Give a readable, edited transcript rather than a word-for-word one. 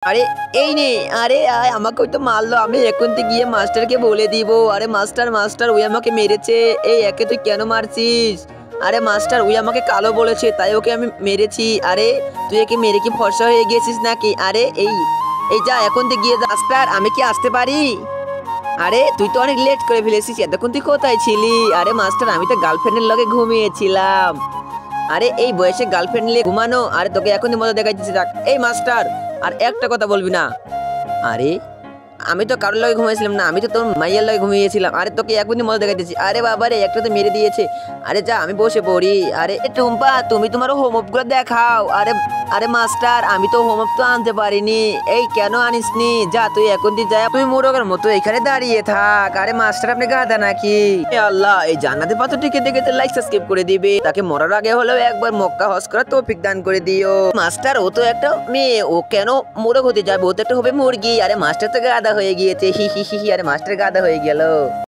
আরে এই নে। আরে আয়, আমাকে ওই তো মারলো। আমি এখনই গিয়ে মাস্টারকে বলে দিব। আরে মাস্টার মাস্টার ওই আমাকে মেরেছে। এই একে তুই কেন মারছিস? আরে মাস্টার ওই আমাকে কালো বলেছে তাই ওকে আমি মেরেছি। আরে তুই একে মেরে কি ফর্সা হয়ে গেছিস নাকি? আরে এই এই যা এখন তুই গিয়ে যা। মাস্টার আমি কি আসতে পারি? আরে তুই তো অনেক লেট করে ফেলেছিস, এতক্ষণ তুই কোথায় ছিলি? আরে মাস্টার আমি তো গার্লফ্রেন্ডের লগে ঘুমিয়েছিলাম। আরে এই বয়সে গার্লফ্রেন্ড নিয়ে ঘুমানো? আরে তোকে এখনই মজা দেখাইতেছি দেখ। এই মাস্টার আর একটা কথা বলবি না। আরে আমি তো কারোর লগে ঘুমাইছিলাম না, আমি তো তোর মাইয়ের লগে ঘুমিয়েছিলাম। আরে তোকে এখনই মজা দেখাইতেছি। আরে বাবা রে, একটা তো মেরে দিয়েছে। আরে যা আমি বসে পড়ি। আরে এ টুম্পা তুমি তোমার হোমওয়ার্ক গুলো দেখাও। আরে আরে মাস্টার আমি তো হোমওয়ার্ক তো আনতে পারিনি। এই কেন আনিসনি? যা তুই এখন তুই যা, তুই মোরগের মতো এখানে দাঁড়িয়ে থাক। আরে মাস্টার আপনি গাধা নাকি? এ আল্লাহ, এই জান্নাতের পাথরটিকে দেখে লাইক সাবস্ক্রাইব করে দিবে, তাকে মরার আগে হলেও একবার মক্কা হজ করার তৌফিক দান করে দিও। মাস্টার ও তো একটা মেয়ে, ও কেন মোরগ হতে যাবে? ও তো একটা হবে মুরগি। আরে মাস্টার তো গাধা হয়ে গিয়েছে। হি হি হি হি। আরে মাস্টার গাধা হয়ে গেল।